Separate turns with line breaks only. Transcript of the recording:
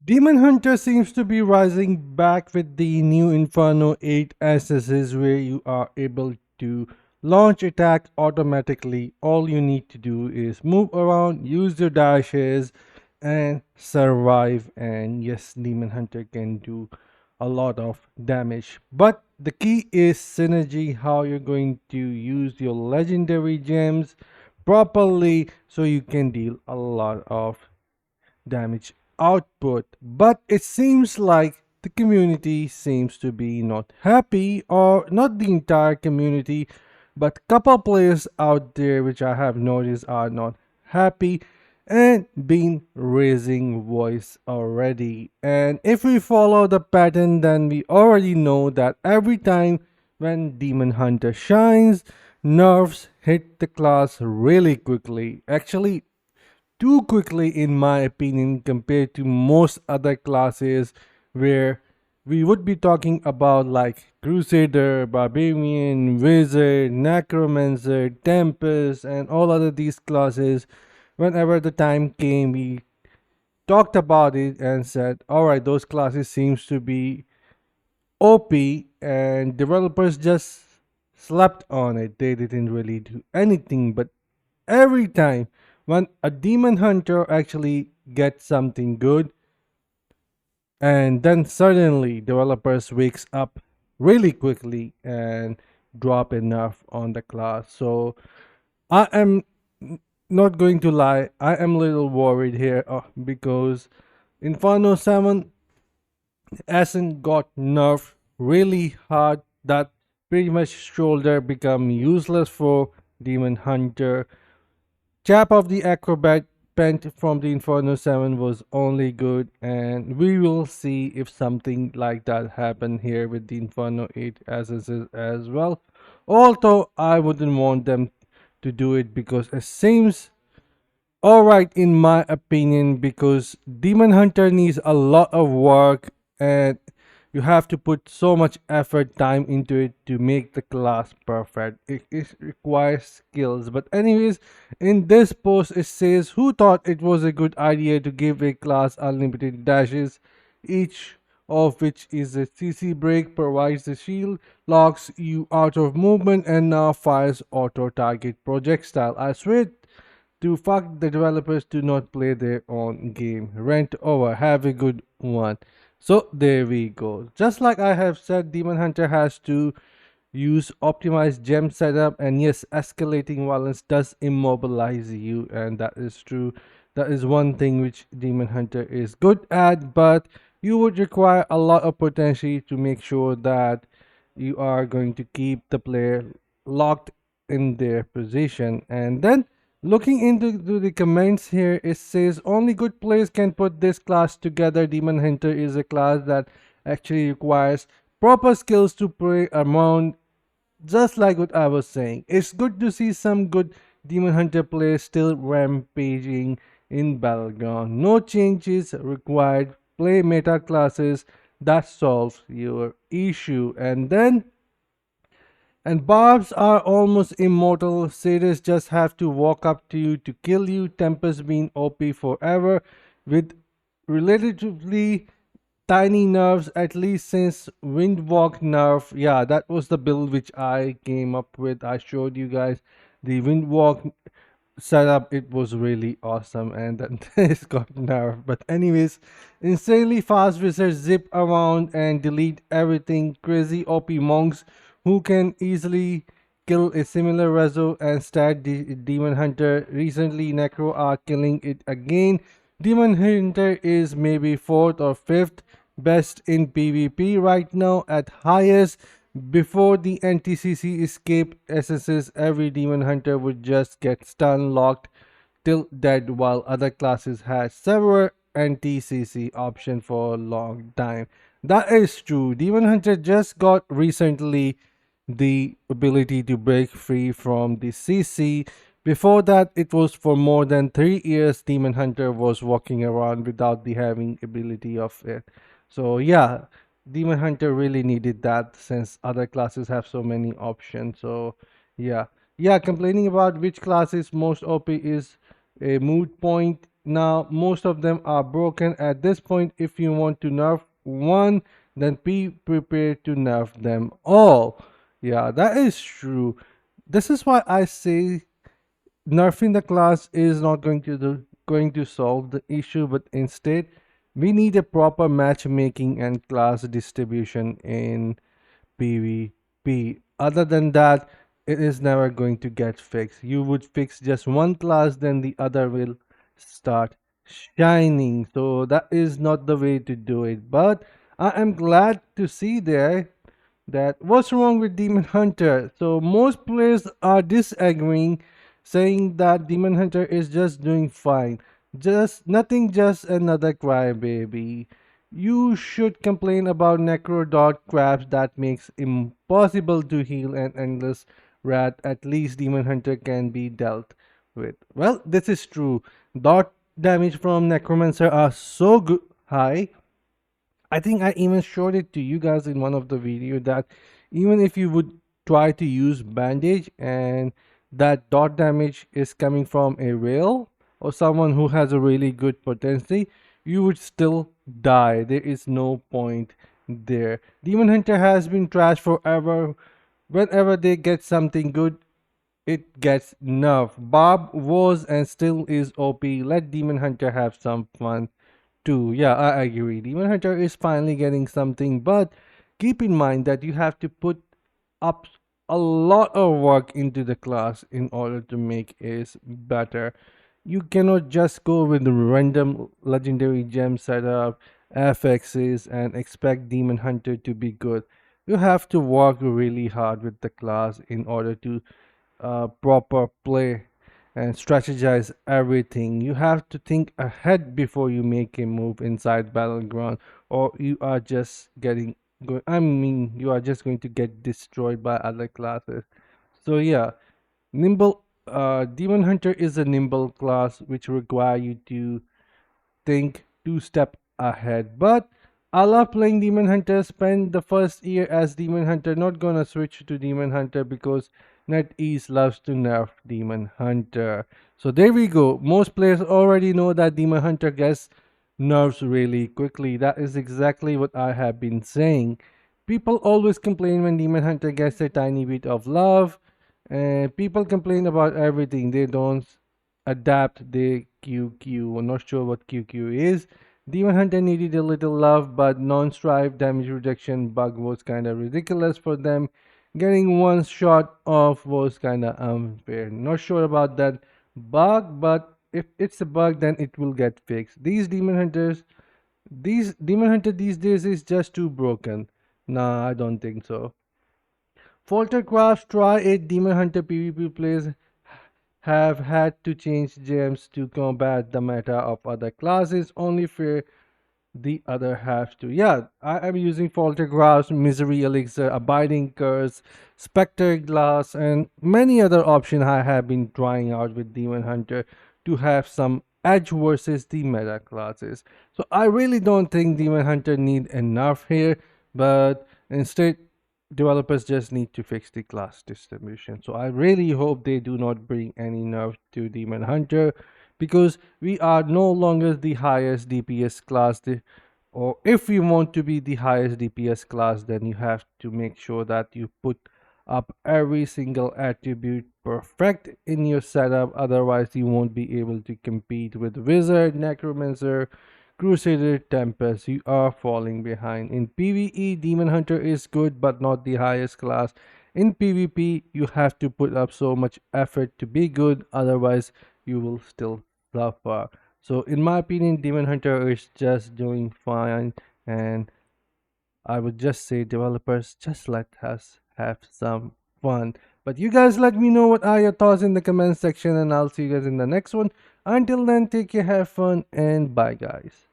Demon Hunter seems to be rising back with the new Inferno 8 SSs where you are able to launch attack automatically. All you need to do is move around, use your dashes, and survive. And yes, Demon Hunter can do a lot of damage. But the key is synergy, how you're going to use your legendary gems properly so you can deal a lot of damage output. But it seems like the community seems to be not happy, or not the entire community, but couple players out there which I have noticed are not happy and been raising voice already. And if we follow the pattern, then we already know that every time when Demon Hunter shines, nerfs hit the class really quickly. Actually, too quickly, in my opinion, compared to most other classes where we would be talking about like Crusader, Barbarian, Wizard, Necromancer, Tempest, and all other these classes. Whenever the time came, we talked about it and said, alright, those classes seems to be OP, and developers just slept on it. They didn't really do anything, but every time when a demon hunter actually gets something good, and then suddenly developers wakes up really quickly and drop enough on the class. So I am not going to lie, I am a little worried here, because Inferno 7 hasn't got nerfed really hard that pretty much shoulder become useless for demon hunter. Chap of the Acrobat Pent from the Inferno 7 was only good, and we will see if something like that happen here with the Inferno 8 as well. Although I wouldn't want them to do it because it seems alright in my opinion, because Demon Hunter needs a lot of work and you have to put so much effort time into it to make the class perfect. It requires skills. But anyways, in this post it says, who thought it was a good idea to give a class unlimited dashes, each of which is a CC break, provides the shield, locks you out of movement, and now fires auto target projectile. I swear to fuck the developers to not play their own game. Rent over. Have a good one. So there we go. Just like I have said, Demon Hunter has to use optimized gem setup, and yes, escalating violence does immobilize you, and that is true. That is one thing which Demon Hunter is good at, but you would require a lot of potential to make sure that you are going to keep the player locked in their position. And then looking into the comments here, it says only good players can put this class together. Demon Hunter is a class that actually requires proper skills to play around, just like what I was saying. It's good to see some good Demon Hunter players still rampaging in Battleground. No changes required. Play meta classes, that solves your issue. And barbs are almost immortal. Satyrs just have to walk up to you to kill you. Tempest been OP forever with relatively tiny nerfs, at least since Windwalk nerf. Yeah, that was the build which I came up with. I showed you guys the Windwalk setup. It was really awesome, and then it's got nerfed. But anyways, insanely fast wizards zip around and delete everything. Crazy OP monks who can easily kill a similar rezo and stat demon hunter. Recently necro are killing it again. Demon hunter is maybe 4th or 5th best in PvP right now at highest. Before the NTCC escape SSS, every demon hunter would just get stun locked till dead, while other classes had several NTCC option for a long time. That is true. Demon hunter just got recently the ability to break free from the CC. Before that, it was for more than 3 years Demon Hunter was walking around without the having ability of it. So yeah, Demon Hunter really needed that since other classes have so many options. So yeah. Yeah, complaining about which class is most OP is a moot point. Now, most of them are broken at this point. If you want to nerf one, then be prepared to nerf them all. Yeah, that is true. This is why I say nerfing the class is not going to solve the issue, but instead we need a proper matchmaking and class distribution in PvP. Other than that, it is never going to get fixed. You would fix just one class, then the other will start shining. So that is not the way to do it. But I am glad to see there that what's wrong with Demon Hunter. So most players are disagreeing, saying that Demon Hunter is just doing fine. Just nothing, just another crybaby. You should complain about necro dot crabs that makes impossible to heal and endless rat. At least Demon Hunter can be dealt with. Well, this is true. Dot damage from necromancer are so good high. I think I even showed it to you guys in one of the video that even if you would try to use bandage and that dot damage is coming from a rail or someone who has a really good potency, you would still die. There is no point there. Demon Hunter has been trash forever. Whenever they get something good, it gets nerfed. Bob was and still is OP. Let Demon Hunter have some fun too. Yeah, I agree. Demon Hunter is finally getting something, but keep in mind that you have to put up a lot of work into the class in order to make it better. You cannot just go with the random legendary gem setup, FXs, and expect Demon Hunter to be good. You have to work really hard with the class in order to proper play and strategize everything. You have to think ahead before you make a move inside battleground, or you are just getting I mean, you are just going to get destroyed by other classes. So yeah, nimble. Demon Hunter is a nimble class which require you to think two step ahead. But I love playing Demon Hunter. Spend the first year as Demon Hunter. Not gonna switch to Demon Hunter because NetEase loves to nerf Demon Hunter. So there we go. Most players already know that Demon Hunter gets nerfs really quickly. That is exactly what I have been saying. People always complain when Demon Hunter gets a tiny bit of love. And people complain about everything. They don't adapt the QQ. I'm not sure what QQ is. Demon Hunter needed a little love, but non-strife damage reduction bug was kind of ridiculous for them. Getting one shot off was kind of unfair. Not sure about that bug, but if it's a bug, then it will get fixed. These Demon Hunter these days is just too broken. Nah, I don't think so. Foltercraft try it. Demon Hunter PvP players have had to change gems to combat the meta of other classes. Only fair the other have to. Yeah, I am using Foltergraphs, Misery Elixir, Abiding Curse, Spectre Glass, and many other options I have been trying out with Demon Hunter to have some edge versus the meta classes. So I really don't think Demon Hunter need enough here, but instead developers just need to fix the class distribution. So I really hope they do not bring any nerf to Demon Hunter because we are no longer the highest DPS class. Or if you want to be the highest DPS class, then you have to make sure that you put up every single attribute perfect in your setup. Otherwise, you won't be able to compete with Wizard, Necromancer, Crusader, Tempest. You are falling behind. In PvE, Demon Hunter is good but not the highest class. In PvP, you have to put up so much effort to be good, otherwise, you will still suffer. So, in my opinion, Demon Hunter is just doing fine, and I would just say, developers, just let us have some fun. But you guys let me know what are your thoughts in the comment section, and I'll see you guys in the next one. Until then, take care, have fun, and bye, guys.